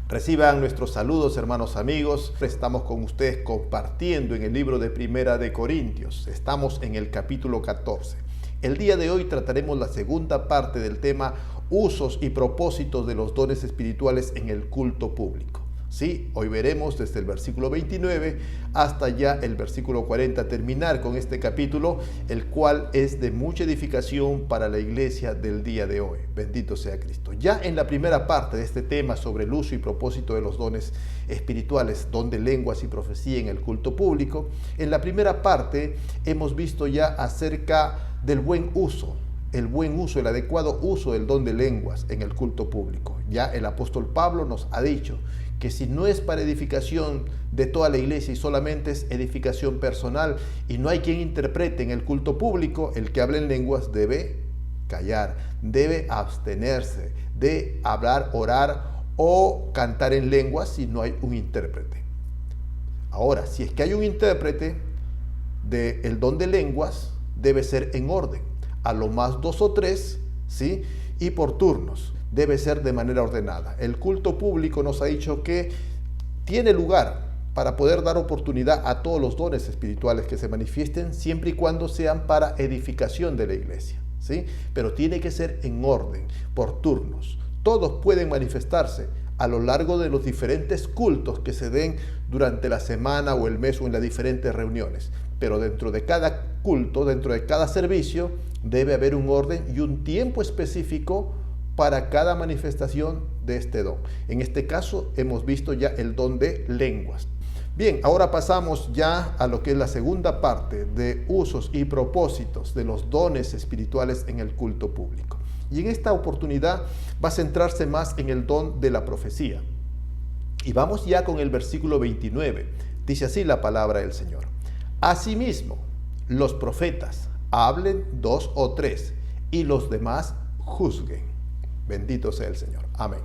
Reciban nuestros saludos, hermanos amigos. Estamos con ustedes compartiendo en el libro de Primera de Corintios. Estamos en el capítulo 14. El día de hoy trataremos la segunda parte del tema usos y propósitos de los dones espirituales en el culto público. Sí, hoy veremos desde el versículo 29 hasta ya el versículo 40 terminar con este capítulo, el cual es de mucha edificación para la iglesia del día de hoy. Bendito sea Cristo. Ya en la primera parte de este tema sobre el uso y propósito de los dones espirituales, don de lenguas y profecía en el culto público, en la primera parte hemos visto ya acerca del buen uso, el adecuado uso del don de lenguas en el culto público. Ya el apóstol Pablo nos ha dicho que si no es para edificación de toda la iglesia y solamente es edificación personal y no hay quien interprete en el culto público, el que habla en lenguas debe callar, debe abstenerse de hablar, orar o cantar en lenguas si no hay un intérprete. Ahora, si es que hay un intérprete del don de lenguas, debe ser en orden, a lo más 2 o 3, ¿sí? Y por turnos. Debe ser de manera ordenada. El culto público nos ha dicho que tiene lugar para poder dar oportunidad a todos los dones espirituales que se manifiesten, siempre y cuando sean para edificación de la iglesia, ¿sí? Pero tiene que ser en orden, por turnos. Todos pueden manifestarse a lo largo de los diferentes cultos que se den durante la semana o el mes o en las diferentes reuniones. Pero dentro de cada culto, dentro de cada servicio, debe haber un orden y un tiempo específico para cada manifestación de este don. En este caso hemos visto ya el don de lenguas. Bien, ahora pasamos ya a lo que es la segunda parte de usos y propósitos de los dones espirituales en el culto público. Y en esta oportunidad va a centrarse más en el don de la profecía. Y vamos ya con el versículo 29. Dice así la palabra del Señor. Asimismo, los profetas hablen 2 o 3 y los demás juzguen. Bendito sea el Señor. Amén.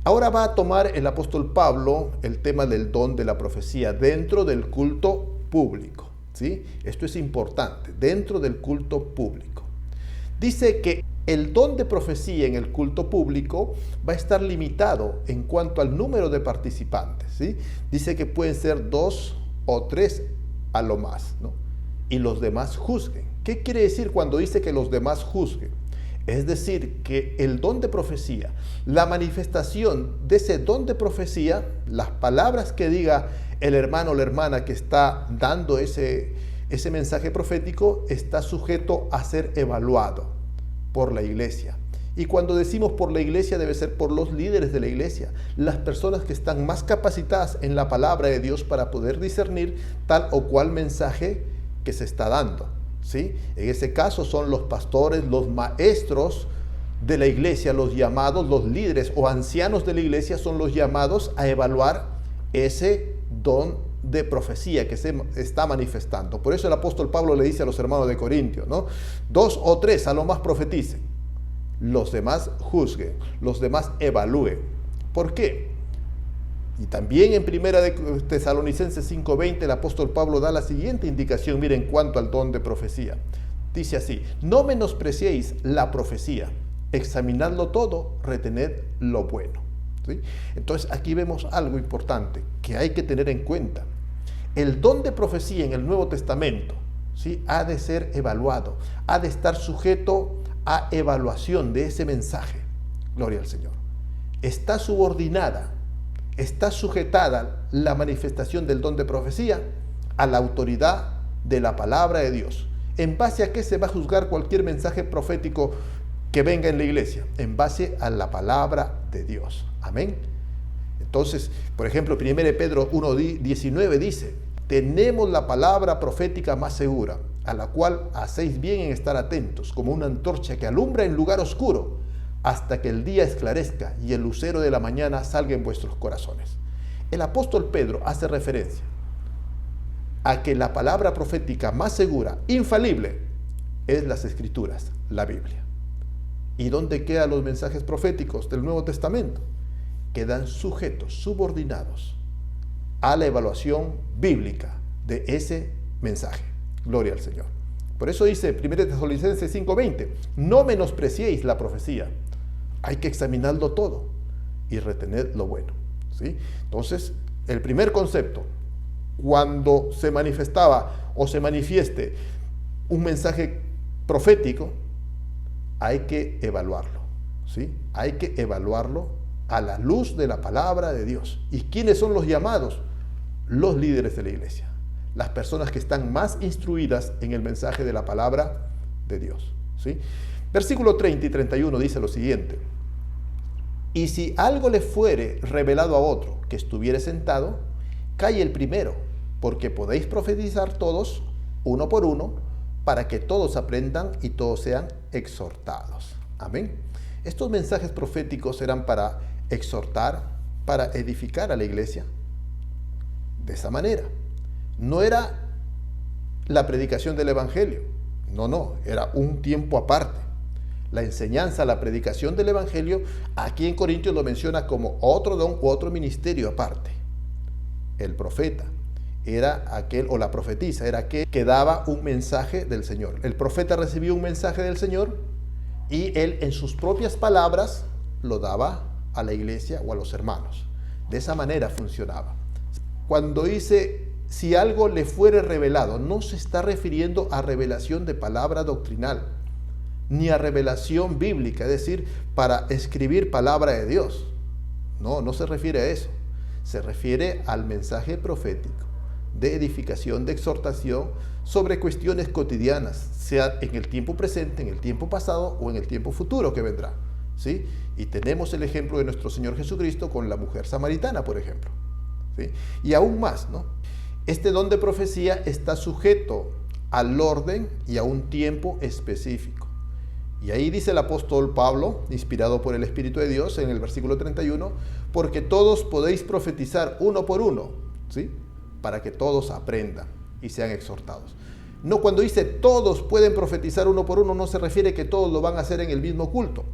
Ahora va a tomar el apóstol Pablo el tema del don de la profecía dentro del culto público, ¿sí? Esto es importante, dentro del culto público. Dice que el don de profecía en el culto público va a estar limitado en cuanto al número de participantes, ¿sí? Dice que pueden ser 2 o 3 a lo más, ¿no? Y los demás juzguen. ¿Qué quiere decir cuando dice que los demás juzguen? Es decir, que el don de profecía, la manifestación de ese don de profecía, las palabras que diga el hermano o la hermana que está dando ese mensaje profético, está sujeto a ser evaluado por la iglesia. Y cuando decimos por la iglesia, debe ser por los líderes de la iglesia, las personas que están más capacitadas en la palabra de Dios para poder discernir tal o cual mensaje que se está dando. ¿Sí? En ese caso son los pastores, los maestros de la iglesia, los llamados, los líderes o ancianos de la iglesia son los llamados a evaluar ese don de profecía que se está manifestando. Por eso el apóstol Pablo le dice a los hermanos de Corintios, ¿no? 2 o 3 a lo más profeticen, los demás juzguen, los demás evalúen. ¿Por qué? Y también en Primera de Tesalonicenses 5:20 el apóstol Pablo da la siguiente indicación, miren, en cuanto al don de profecía. Dice así, no menospreciéis la profecía, examinadlo todo, retened lo bueno. ¿Sí? Entonces aquí vemos algo importante que hay que tener en cuenta. El don de profecía en el Nuevo Testamento, ¿sí? Ha de ser evaluado, ha de estar sujeto a evaluación de ese mensaje. Gloria al Señor. Está subordinada, está sujetada la manifestación del don de profecía a la autoridad de la palabra de Dios. ¿En base a qué se va a juzgar cualquier mensaje profético que venga en la iglesia? En base a la palabra de Dios. Amén. Entonces, por ejemplo, 1 Pedro 1:19 dice, tenemos la palabra profética más segura, a la cual hacéis bien en estar atentos, como una antorcha que alumbra en lugar oscuro, hasta que el día esclarezca y el lucero de la mañana salga en vuestros corazones. El apóstol Pedro hace referencia a que la palabra profética más segura, infalible, es las Escrituras, la Biblia. ¿Y dónde quedan los mensajes proféticos del Nuevo Testamento? Quedan sujetos, subordinados a la evaluación bíblica de ese mensaje. Gloria al Señor. Por eso dice 1 Tesalonicenses 5:20, no menospreciéis la profecía. Hay que examinarlo todo. y retened lo bueno, ¿sí? Entonces, el primer concepto, cuando se manifestaba o se manifieste un mensaje profético, hay que evaluarlo, ¿sí? Hay que evaluarlo a la luz de la palabra de Dios. ¿Y quiénes son los llamados? Los líderes de la iglesia, las personas que están más instruidas en el mensaje de la palabra de Dios, ¿sí? Versículo 30 y 31 dice lo siguiente: y si algo le fuere revelado a otro que estuviere sentado, calle el primero, porque podéis profetizar todos, uno por uno, para que todos aprendan y todos sean exhortados. Amén. Estos mensajes proféticos eran para exhortar, para edificar a la iglesia. De esa manera. No era la predicación del evangelio. No, era un tiempo aparte. La enseñanza, la predicación del evangelio, aquí en Corintios lo menciona como otro don u otro ministerio aparte. El profeta era aquel, o la profetisa, era aquel que daba un mensaje del Señor. El profeta recibió un mensaje del Señor y él en sus propias palabras lo daba a la iglesia o a los hermanos. De esa manera funcionaba. Cuando dice, si algo le fuere revelado, no se está refiriendo a revelación de palabra doctrinal, ni a revelación bíblica, es decir, para escribir palabra de Dios. No se refiere a eso. Se refiere al mensaje profético de edificación, de exhortación sobre cuestiones cotidianas, sea en el tiempo presente, en el tiempo pasado o en el tiempo futuro que vendrá, ¿sí? Y tenemos el ejemplo de nuestro Señor Jesucristo con la mujer samaritana, por ejemplo, ¿sí? Y aún más, ¿no? Este don de profecía está sujeto al orden y a un tiempo específico. Y ahí dice el apóstol Pablo, inspirado por el Espíritu de Dios, en el versículo 31, porque todos podéis profetizar uno por uno, ¿sí? Para que todos aprendan y sean exhortados. No, cuando dice todos pueden profetizar uno por uno, no se refiere que todos lo van a hacer en el mismo culto.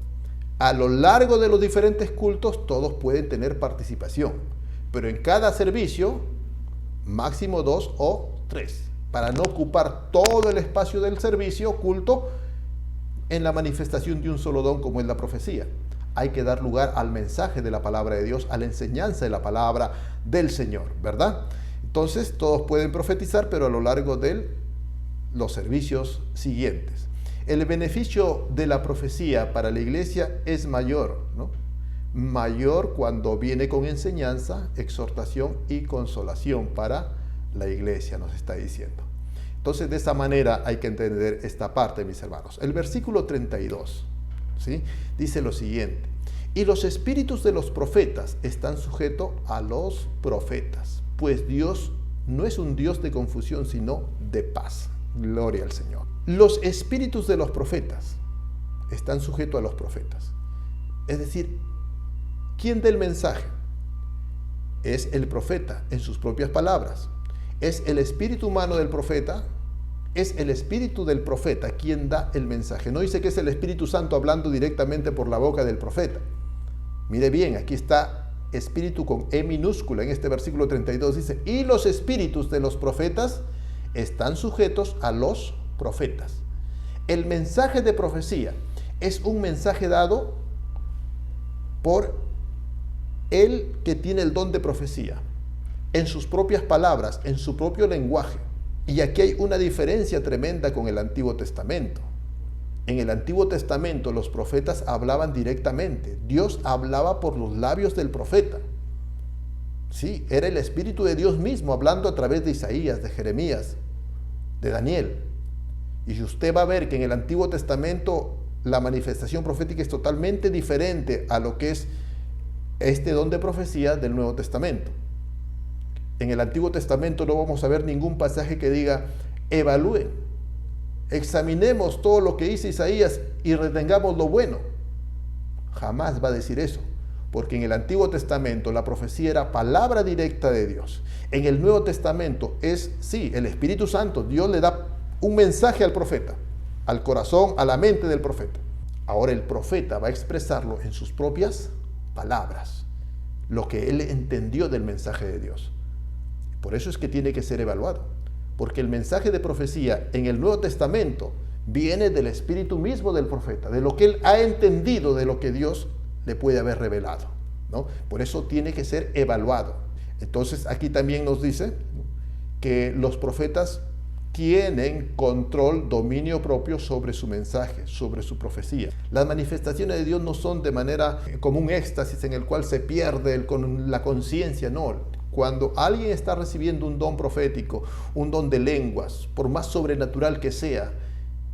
A lo largo de los diferentes cultos, todos pueden tener participación, pero en cada servicio, máximo 2 o 3, para no ocupar todo el espacio del servicio culto en la manifestación de un solo don como es la profecía. Hay que dar lugar al mensaje de la palabra de Dios, a la enseñanza de la palabra del Señor, ¿verdad? Entonces todos pueden profetizar, pero a lo largo de los servicios siguientes. El beneficio de la profecía para la iglesia es mayor, ¿no? Mayor cuando viene con enseñanza, exhortación y consolación para la iglesia, nos está diciendo. Entonces, de esa manera hay que entender esta parte, mis hermanos. El versículo 32, ¿sí? Dice lo siguiente: y los espíritus de los profetas están sujetos a los profetas, pues Dios no es un Dios de confusión, sino de paz. Gloria al Señor. Los espíritus de los profetas están sujetos a los profetas. Es decir, ¿quién da el mensaje? Es el profeta, en sus propias palabras. Es el espíritu humano del profeta, es el espíritu del profeta quien da el mensaje. No dice que es el Espíritu Santo hablando directamente por la boca del profeta. Mire bien, aquí está espíritu con E minúscula en este versículo 32. Dice, y los espíritus de los profetas están sujetos a los profetas. El mensaje de profecía es un mensaje dado por el que tiene el don de profecía, en sus propias palabras, en su propio lenguaje. Y aquí hay una diferencia tremenda con el Antiguo Testamento. En el Antiguo Testamento los profetas hablaban directamente. Dios hablaba por los labios del profeta. Sí, era el Espíritu de Dios mismo hablando a través de Isaías, de Jeremías, de Daniel. Y usted va a ver que en el Antiguo Testamento la manifestación profética es totalmente diferente a lo que es este don de profecía del Nuevo Testamento. En el Antiguo Testamento no vamos a ver ningún pasaje que diga, evalúen, examinemos todo lo que dice Isaías y retengamos lo bueno. Jamás va a decir eso, porque en el Antiguo Testamento la profecía era palabra directa de Dios. En el Nuevo Testamento es, sí, el Espíritu Santo, Dios le da un mensaje al profeta, al corazón, a la mente del profeta. Ahora el profeta va a expresarlo en sus propias palabras, lo que él entendió del mensaje de Dios. Por eso es que tiene que ser evaluado, porque el mensaje de profecía en el Nuevo Testamento viene del espíritu mismo del profeta, de lo que él ha entendido de lo que Dios le puede haber revelado, ¿no? Por eso tiene que ser evaluado. Entonces aquí también nos dice, ¿no?, que los profetas tienen control, dominio propio sobre su mensaje, sobre su profecía. Las manifestaciones de Dios no son de manera como un éxtasis en el cual se pierde la conciencia, no. Cuando alguien está recibiendo un don profético, un don de lenguas, por más sobrenatural que sea,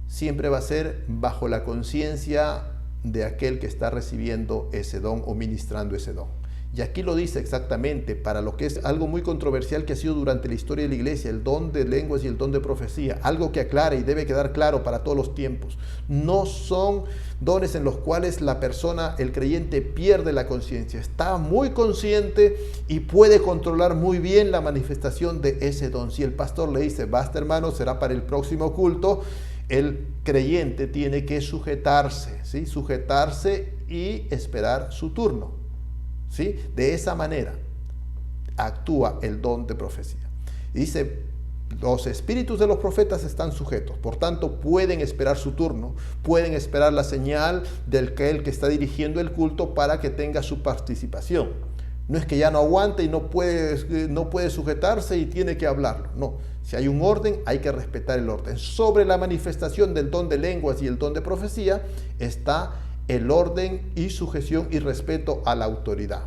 siempre va a ser bajo la conciencia de aquel que está recibiendo ese don o ministrando ese don. Y aquí lo dice exactamente para lo que es algo muy controversial que ha sido durante la historia de la iglesia, el don de lenguas y el don de profecía, algo que aclara y debe quedar claro para todos los tiempos. No son dones en los cuales la persona, el creyente, pierde la conciencia, está muy consciente y puede controlar muy bien la manifestación de ese don. Si el pastor le dice, basta hermano, será para el próximo culto, el creyente tiene que sujetarse, ¿sí? Sujetarse y esperar su turno. ¿Sí? De esa manera actúa el don de profecía. Dice, los espíritus de los profetas están sujetos, por tanto pueden esperar su turno, pueden esperar la señal del que está dirigiendo el culto para que tenga su participación. No es que ya no aguante y no puede sujetarse y tiene que hablarlo. No, si hay un orden, hay que respetar el orden. Sobre la manifestación del don de lenguas y el don de profecía está el orden y sujeción y respeto a la autoridad,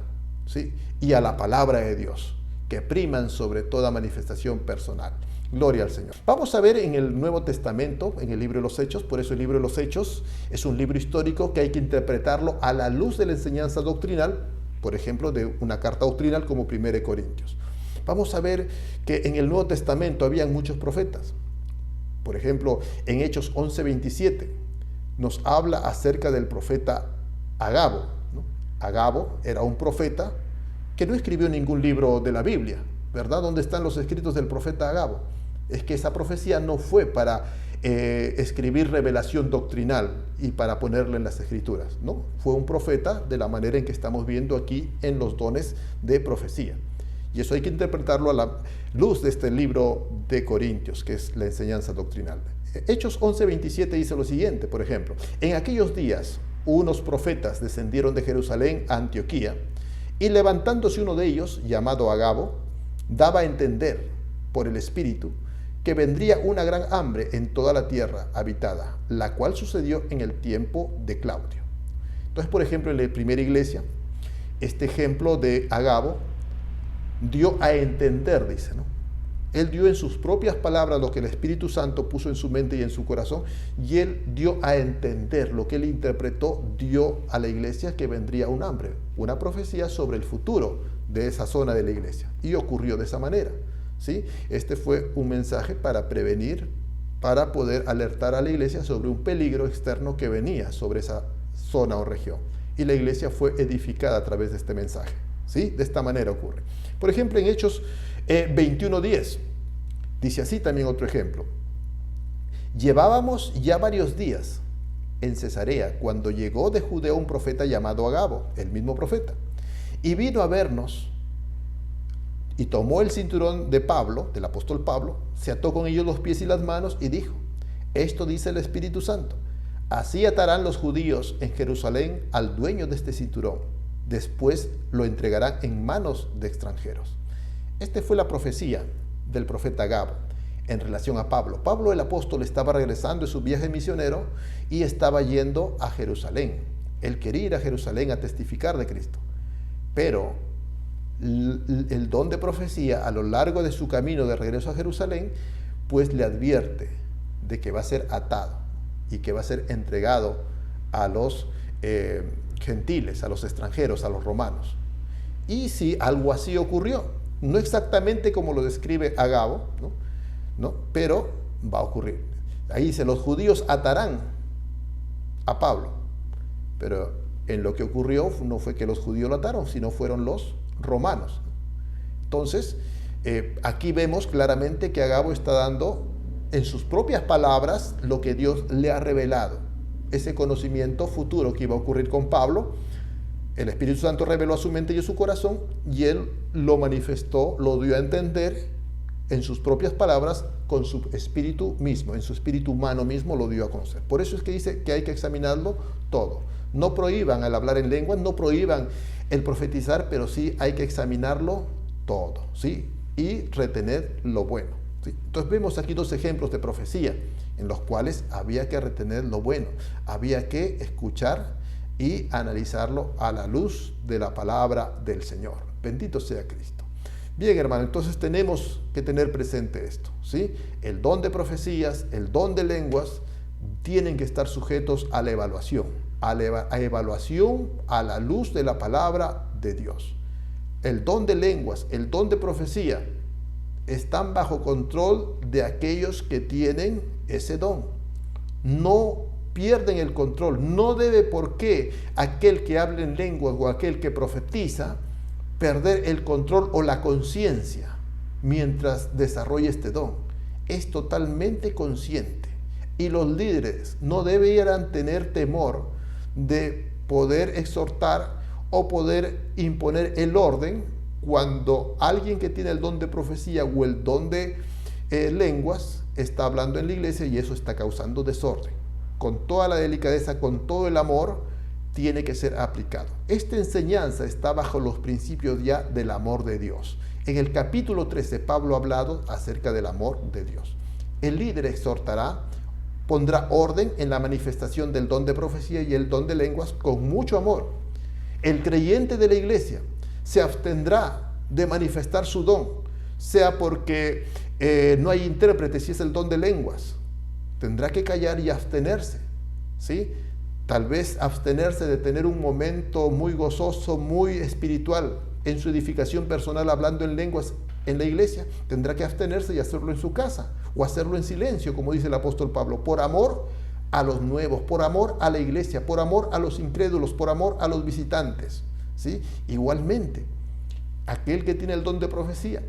¿sí?, y a la palabra de Dios, que priman sobre toda manifestación personal. Gloria al Señor. Vamos a ver en el Nuevo Testamento, en el libro de los Hechos. Por eso el libro de los Hechos es un libro histórico que hay que interpretarlo a la luz de la enseñanza doctrinal, por ejemplo, de una carta doctrinal como 1 Corintios. Vamos a ver que en el Nuevo Testamento habían muchos profetas. Por ejemplo, en Hechos 11:27 nos habla acerca del profeta Agabo, ¿no? Agabo era un profeta que no escribió ningún libro de la Biblia, ¿verdad? ¿Dónde están los escritos del profeta Agabo? Es que esa profecía no fue para escribir revelación doctrinal y para ponerla en las escrituras, ¿no? Fue un profeta de la manera en que estamos viendo aquí en los dones de profecía. Y eso hay que interpretarlo a la luz de este libro de Corintios, que es la enseñanza doctrinal. Hechos 11:27 dice lo siguiente, por ejemplo: en aquellos días unos profetas descendieron de Jerusalén a Antioquía, y levantándose uno de ellos, llamado Agabo, daba a entender por el Espíritu que vendría una gran hambre en toda la tierra habitada, la cual sucedió en el tiempo de Claudio. Entonces, por ejemplo, en la primera iglesia, este ejemplo de Agabo dio a entender, dice, ¿no? Él dio en sus propias palabras lo que el Espíritu Santo puso en su mente y en su corazón, y él dio a entender lo que él interpretó, dio a la iglesia que vendría un hambre, una profecía sobre el futuro de esa zona de la iglesia. Y ocurrió de esa manera, ¿sí? Este fue un mensaje para prevenir, para poder alertar a la iglesia sobre un peligro externo que venía sobre esa zona o región. Y la iglesia fue edificada a través de este mensaje, ¿sí? De esta manera ocurre. Por ejemplo, en Hechos 21:10, dice así también otro ejemplo: llevábamos ya varios días en Cesarea cuando llegó de Judea un profeta llamado Agabo, el mismo profeta, y vino a vernos y tomó el cinturón de Pablo, del apóstol Pablo, se ató con ellos los pies y las manos y dijo: esto dice el Espíritu Santo, así atarán los judíos en Jerusalén al dueño de este cinturón, después lo entregarán en manos de extranjeros. Esta fue la profecía del profeta Agabo en relación a Pablo. Pablo el apóstol estaba regresando de su viaje misionero y estaba yendo a Jerusalén. Él quería ir a Jerusalén a testificar de Cristo. Pero el don de profecía a lo largo de su camino de regreso a Jerusalén, pues le advierte de que va a ser atado y que va a ser entregado a los gentiles, a los extranjeros, a los romanos. Y sí, algo así ocurrió. No exactamente como lo describe Agabo, ¿no? Pero va a ocurrir. Ahí dice: los judíos atarán a Pablo. Pero en lo que ocurrió no fue que los judíos lo ataron, sino fueron los romanos. Entonces, aquí vemos claramente que Agabo está dando en sus propias palabras lo que Dios le ha revelado. Ese conocimiento futuro que iba a ocurrir con Pablo, el Espíritu Santo reveló a su mente y a su corazón, y él lo manifestó, lo dio a entender en sus propias palabras, con su espíritu mismo, en su espíritu humano mismo lo dio a conocer. Por eso es que dice que hay que examinarlo todo. No prohíban al hablar en lengua, no prohíban el profetizar, pero sí hay que examinarlo todo, ¿sí? Y retener lo bueno, ¿sí? Entonces vemos aquí dos ejemplos de profecía en los cuales había que retener lo bueno, había que escuchar y analizarlo a la luz de la palabra del Señor. Bendito sea Cristo. Bien, hermano, entonces tenemos que tener presente esto, ¿sí? El don de profecías, el don de lenguas, tienen que estar sujetos a la evaluación, a evaluación a la luz de la palabra de Dios. El don de lenguas, el don de profecía, están bajo control de aquellos que tienen ese don. No pierden el control. No debe por qué aquel que habla en lenguas o aquel que profetiza perder el control o la conciencia mientras desarrolla este don. Es totalmente consciente. Y los líderes no debieran tener temor de poder exhortar o poder imponer el orden cuando alguien que tiene el don de profecía o el don de lenguas está hablando en la iglesia y eso está causando desorden. Con toda la delicadeza, con todo el amor, tiene que ser aplicado. Esta enseñanza está bajo los principios ya del amor de Dios. En el capítulo 13, Pablo ha hablado acerca del amor de Dios. El líder exhortará, pondrá orden en la manifestación del don de profecía y el don de lenguas con mucho amor. El creyente de la iglesia se abstendrá de manifestar su don, sea porque no hay intérprete, si es el don de lenguas. Tendrá que callar y abstenerse, ¿sí? Tal vez abstenerse de tener un momento muy gozoso, muy espiritual en su edificación personal hablando en lenguas en la iglesia. Tendrá que abstenerse y hacerlo en su casa o hacerlo en silencio, como dice el apóstol Pablo, por amor a los nuevos, por amor a la iglesia, por amor a los incrédulos, por amor a los visitantes, ¿sí? Igualmente, aquel que tiene el don de profecía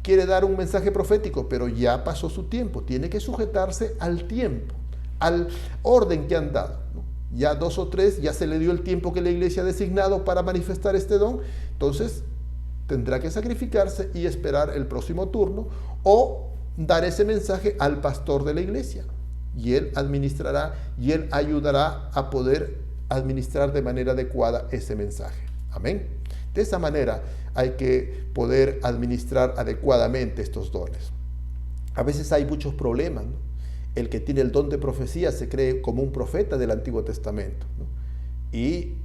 quiere dar un mensaje profético, pero ya pasó su tiempo, tiene que sujetarse al tiempo, al orden que han dado, ¿no? Ya 2 o 3, ya se le dio el tiempo que la iglesia ha designado para manifestar este don, entonces tendrá que sacrificarse y esperar el próximo turno o dar ese mensaje al pastor de la iglesia y él administrará y él ayudará a poder administrar de manera adecuada ese mensaje. Amén. De esa manera hay que poder administrar adecuadamente estos dones. A veces hay muchos problemas, ¿no? El que tiene el don de profecía se cree como un profeta del Antiguo Testamento, ¿no? Y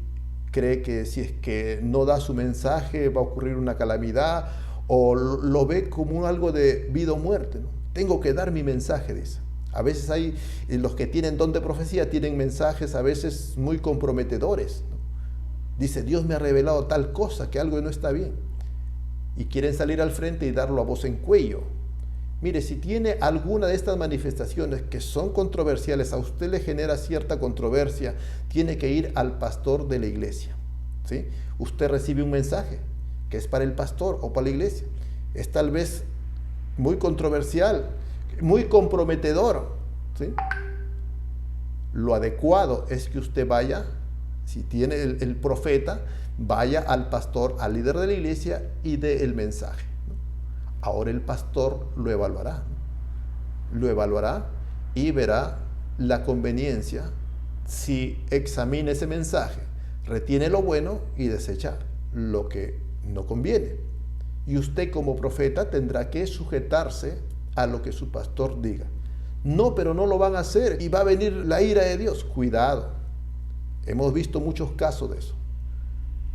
cree que si es que no da su mensaje va a ocurrir una calamidad o lo ve como algo de vida o muerte, ¿no? Tengo que dar mi mensaje, dice. A veces hay los que tienen don de profecía tienen mensajes a veces muy comprometedores, ¿no? Dice, Dios me ha revelado tal cosa, que algo no está bien. Y quieren salir al frente y darlo a voz en cuello. Mire, si tiene alguna de estas manifestaciones que son controversiales, a usted le genera cierta controversia, tiene que ir al pastor de la iglesia, ¿sí? Usted recibe un mensaje que es para el pastor o para la iglesia. Es tal vez muy controversial, muy comprometedor, ¿sí? Lo adecuado es que usted vaya, si tiene el profeta, vaya al pastor, al líder de la iglesia y dé el mensaje. Ahora el pastor lo evaluará y verá la conveniencia si examina ese mensaje, retiene lo bueno y desecha lo que no conviene. Y usted como profeta tendrá que sujetarse a lo que su pastor diga. No, pero no lo van a hacer y va a venir la ira de Dios. Cuidado, hemos visto muchos casos de eso.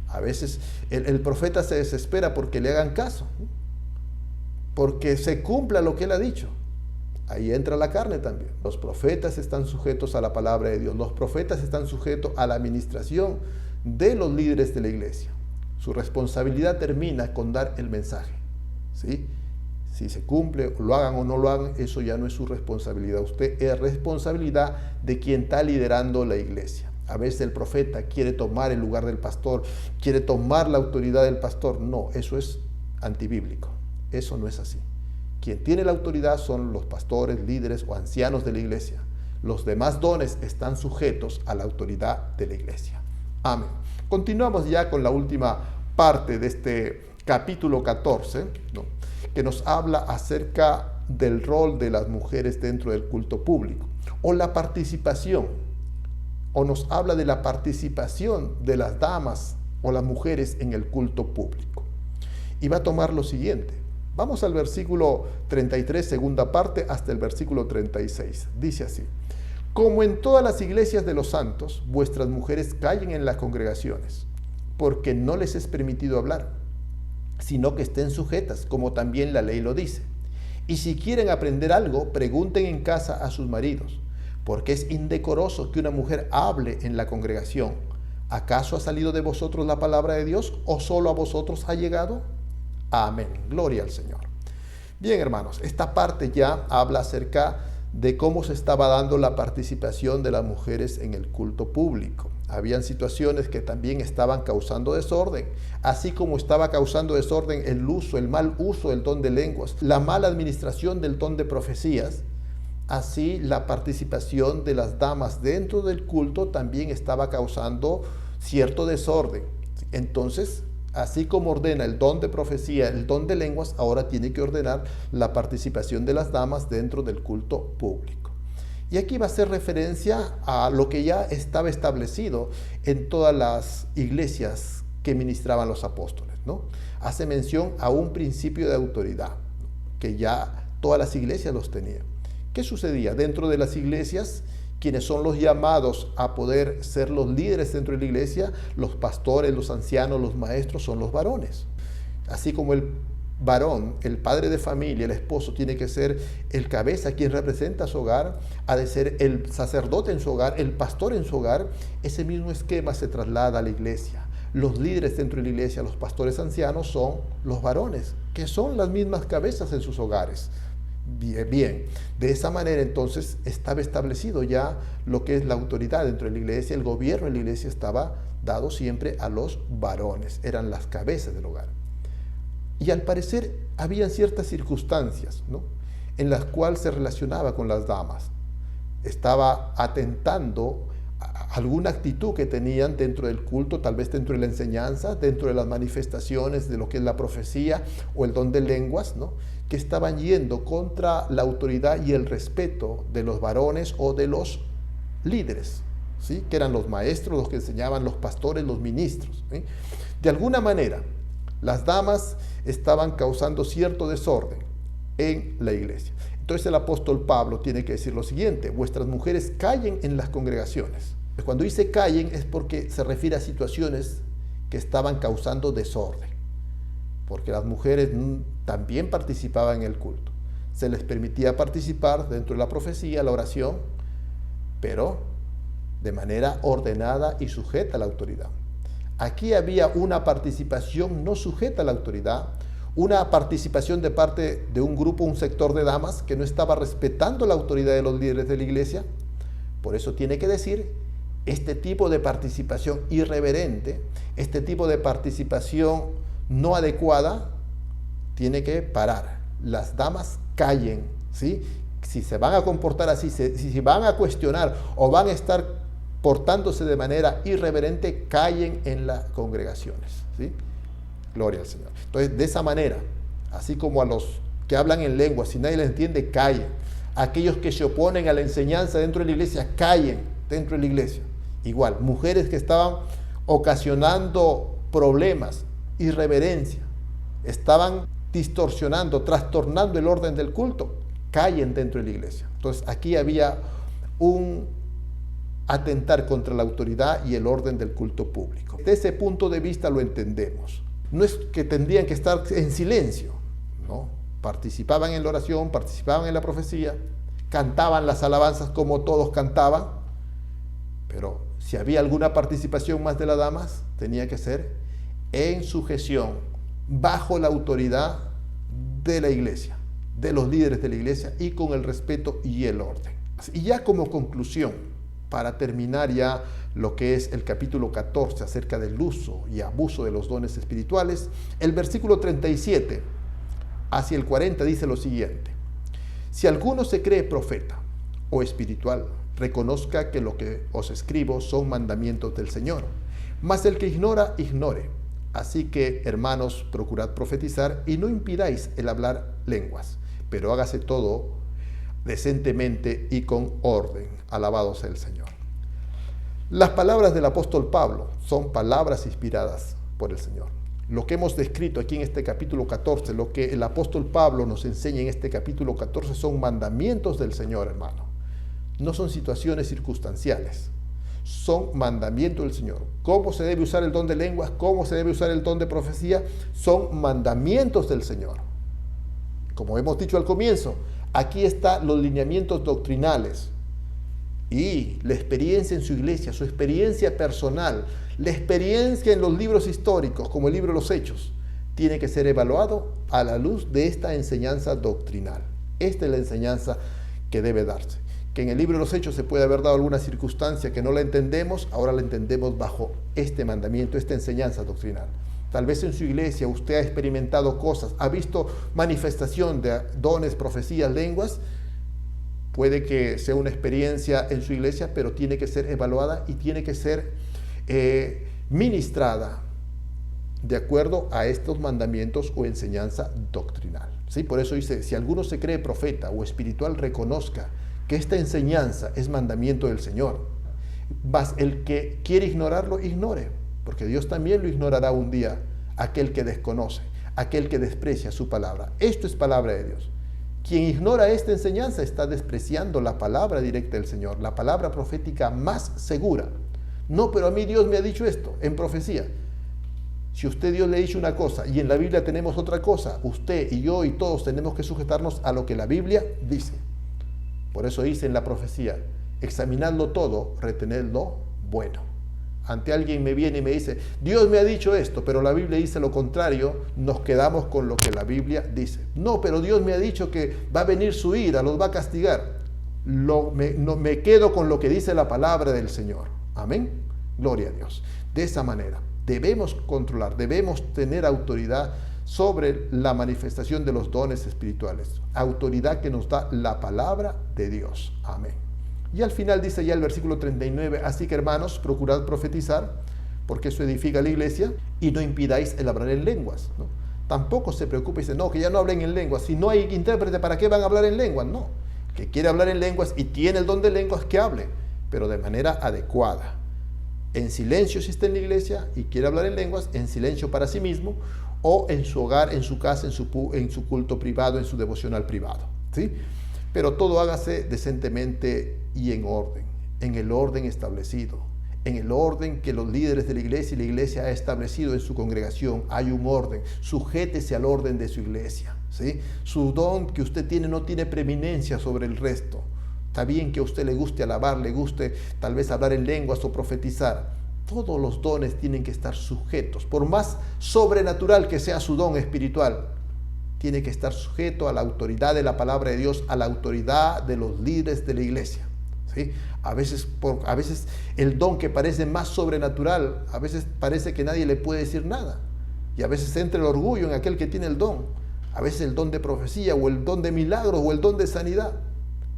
A veces el profeta se desespera porque le hagan caso, ¿no? Porque se cumpla lo que él ha dicho. Ahí entra la carne también. Los profetas están sujetos a la palabra de Dios. Los profetas están sujetos a la administración de los líderes de la iglesia. Su responsabilidad termina con dar el mensaje, ¿sí? Si se cumple, lo hagan o no lo hagan, eso ya no es su responsabilidad. Usted es responsabilidad de quien está liderando la iglesia. A veces el profeta quiere tomar el lugar del pastor, quiere tomar la autoridad del pastor. No, eso es antibíblico. Eso no es así. Quien tiene la autoridad son los pastores, líderes o ancianos de la iglesia. Los demás dones están sujetos a la autoridad de la iglesia. Amén. Continuamos ya con la última parte de este capítulo 14, ¿no?, que nos habla acerca del rol de las mujeres dentro del culto público, o la participación, o nos habla de la participación de las damas o las mujeres en el culto público. Y va a tomar lo siguiente. Vamos al versículo 33, segunda parte, hasta el versículo 36. Dice así: como en todas las iglesias de los santos, vuestras mujeres callen en las congregaciones, porque no les es permitido hablar, sino que estén sujetas, como también la ley lo dice. Y si quieren aprender algo, pregunten en casa a sus maridos, porque es indecoroso que una mujer hable en la congregación. ¿Acaso ha salido de vosotros la palabra de Dios, o solo a vosotros ha llegado? Amén. Gloria al Señor. Bien, hermanos, esta parte ya habla acerca de cómo se estaba dando la participación de las mujeres en el culto público. Habían situaciones que también estaban causando desorden, así como estaba causando desorden el mal uso del don de lenguas, la mala administración del don de profecías. Así la participación de las damas dentro del culto también estaba causando cierto desorden. Entonces, así como ordena el don de profecía, el don de lenguas, ahora tiene que ordenar la participación de las damas dentro del culto público. Y aquí va a hacer referencia a lo que ya estaba establecido en todas las iglesias que ministraban los apóstoles, ¿no? Hace mención a un principio de autoridad que ya todas las iglesias los tenían. ¿Qué sucedía? Dentro de las iglesias, quienes son los llamados a poder ser los líderes dentro de la iglesia, los pastores, los ancianos, los maestros, son los varones. Así como el varón, el padre de familia, el esposo, tiene que ser el cabeza, quien representa su hogar, ha de ser el sacerdote en su hogar, el pastor en su hogar. Ese mismo esquema se traslada a la iglesia. Los líderes dentro de la iglesia, los pastores ancianos, son los varones, que son las mismas cabezas en sus hogares. Bien, de esa manera entonces estaba establecido ya lo que es la autoridad dentro de la iglesia. El gobierno de la iglesia estaba dado siempre a los varones, eran las cabezas del hogar. Y al parecer habían ciertas circunstancias, ¿no?, en las cuales se relacionaba con las damas. Estaba atentando a alguna actitud que tenían dentro del culto, tal vez dentro de la enseñanza, dentro de las manifestaciones de lo que es la profecía o el don de lenguas, ¿no?, que estaban yendo contra la autoridad y el respeto de los varones o de los líderes, ¿sí?, que eran los maestros, los que enseñaban, los pastores, los ministros, ¿sí? De alguna manera, las damas estaban causando cierto desorden en la iglesia. Entonces el apóstol Pablo tiene que decir lo siguiente: vuestras mujeres callen en las congregaciones. Cuando dice callen es porque se refiere a situaciones que estaban causando desorden, porque las mujeres también participaban en el culto. Se les permitía participar dentro de la profecía, la oración, pero de manera ordenada y sujeta a la autoridad. Aquí había una participación no sujeta a la autoridad, una participación de parte de un grupo, un sector de damas que no estaba respetando la autoridad de los líderes de la iglesia. Por eso tiene que decir, este tipo de participación irreverente, este tipo de participación no adecuada, tiene que parar. Las damas callen, ¿sí? Si se van a comportar así, si van a cuestionar o van a estar portándose de manera irreverente, callen en las congregaciones, ¿sí? Gloria al Señor. Entonces, de esa manera, así como a los que hablan en lengua, si nadie les entiende, callen. Aquellos que se oponen a la enseñanza dentro de la iglesia, callen dentro de la iglesia. Igual, mujeres que estaban ocasionando problemas, irreverencia, estaban distorsionando, trastornando el orden del culto, callen dentro de la iglesia. Entonces, aquí había un atentar contra la autoridad y el orden del culto público. Desde ese punto de vista lo entendemos. No es que tendrían que estar en silencio, ¿no? Participaban en la oración, participaban en la profecía, cantaban las alabanzas como todos cantaban, pero si había alguna participación más de las damas, tenía que ser en sujeción, bajo la autoridad de la iglesia, de los líderes de la iglesia, y con el respeto y el orden. Y ya como conclusión, para terminar ya lo que es el capítulo 14 acerca del uso y abuso de los dones espirituales, el versículo 37 hacia el 40 dice lo siguiente: si alguno se cree profeta o espiritual, reconozca que lo que os escribo son mandamientos del Señor, mas el que ignora, ignore. Así que, hermanos, procurad profetizar y no impidáis el hablar lenguas, pero hágase todo decentemente y con orden. Alabado sea el Señor. Las palabras del apóstol Pablo son palabras inspiradas por el Señor. Lo que hemos descrito aquí en este capítulo 14, lo que el apóstol Pablo nos enseña en este capítulo 14 son mandamientos del Señor, hermano. No son situaciones circunstanciales, son mandamientos del Señor. ¿Cómo se debe usar el don de lenguas? ¿Cómo se debe usar el don de profecía? Son mandamientos del Señor. Como hemos dicho al comienzo, aquí están los lineamientos doctrinales y la experiencia en su iglesia, su experiencia personal, la experiencia en los libros históricos, como el libro de los Hechos, tiene que ser evaluado a la luz de esta enseñanza doctrinal. Esta es la enseñanza que debe darse. Que en el libro de los Hechos se puede haber dado alguna circunstancia que no la entendemos, ahora la entendemos bajo este mandamiento, esta enseñanza doctrinal. Tal vez en su iglesia usted ha experimentado cosas, ha visto manifestación de dones, profecías, lenguas. Puede que sea una experiencia en su iglesia, pero tiene que ser evaluada y tiene que ser ministrada de acuerdo a estos mandamientos o enseñanza doctrinal. ¿Sí? Por eso dice, si alguno se cree profeta o espiritual, reconozca que esta enseñanza es mandamiento del Señor. Mas el que quiere ignorarlo, ignore, porque Dios también lo ignorará un día, aquel que desconoce, aquel que desprecia su palabra. Esto es palabra de Dios. Quien ignora esta enseñanza está despreciando la palabra directa del Señor, la palabra profética más segura. No, pero a mí Dios me ha dicho esto, en profecía. Si usted Dios le ha dicho una cosa y en la Biblia tenemos otra cosa, usted y yo y todos tenemos que sujetarnos a lo que la Biblia dice. Por eso dice en la profecía, examinadlo todo, retenedlo bueno. Ante alguien me viene y me dice, Dios me ha dicho esto, pero la Biblia dice lo contrario, nos quedamos con lo que la Biblia dice. No, pero Dios me ha dicho que va a venir su ira, los va a castigar. Me quedo con lo que dice la palabra del Señor. Amén. Gloria a Dios. De esa manera, debemos controlar, debemos tener autoridad sobre la manifestación de los dones espirituales. Autoridad que nos da la palabra de Dios. Amén. Y al final dice ya el versículo 39, así que hermanos, procurad profetizar, porque eso edifica la iglesia, y no impidáis el hablar en lenguas, ¿no? Tampoco se preocupe y dice, no, que ya no hablen en lenguas. Si no hay intérprete, ¿para qué van a hablar en lenguas? No. El que quiere hablar en lenguas y tiene el don de lenguas, que hable, pero de manera adecuada. En silencio si está en la iglesia y quiere hablar en lenguas, en silencio para sí mismo, o en su hogar, en su casa, en su culto privado, en su devocional privado, ¿sí? Pero todo hágase decentemente y en el orden establecido, en el orden que los líderes de la iglesia ha establecido en su congregación. Hay un orden, sujétese al orden de su iglesia, ¿sí? Su don que usted tiene no tiene preeminencia sobre el resto. Está bien que a usted le guste alabar, le guste tal vez hablar en lenguas o profetizar. Todos los dones tienen que estar sujetos, por más sobrenatural que sea su don espiritual, tiene que estar sujeto a la autoridad de la palabra de Dios, a la autoridad de los líderes de la iglesia, ¿sí? A veces el don que parece más sobrenatural, a veces parece que nadie le puede decir nada, y a veces entra el orgullo en aquel que tiene el don, a veces el don de profecía o el don de milagros o el don de sanidad,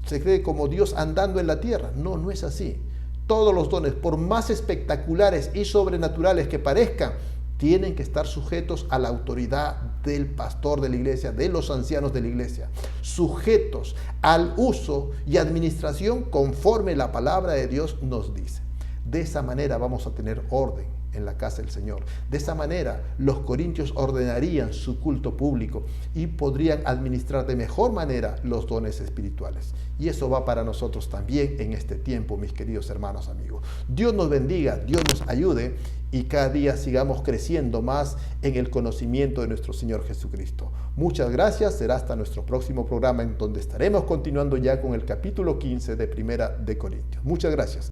se cree como Dios andando en la tierra. No, no es así. Todos los dones, por más espectaculares y sobrenaturales que parezcan, tienen que estar sujetos a la autoridad del pastor de la iglesia, de los ancianos de la iglesia, sujetos al uso y administración conforme la palabra de Dios nos dice. De esa manera vamos a tener orden en la casa del Señor. De esa manera los corintios ordenarían su culto público y podrían administrar de mejor manera los dones espirituales. Y eso va para nosotros también en este tiempo, mis queridos hermanos, amigos. Dios nos bendiga, Dios nos ayude y cada día sigamos creciendo más en el conocimiento de nuestro Señor Jesucristo. Muchas gracias, será hasta nuestro próximo programa en donde estaremos continuando ya con el capítulo 15 de Primera de Corintios. Muchas gracias.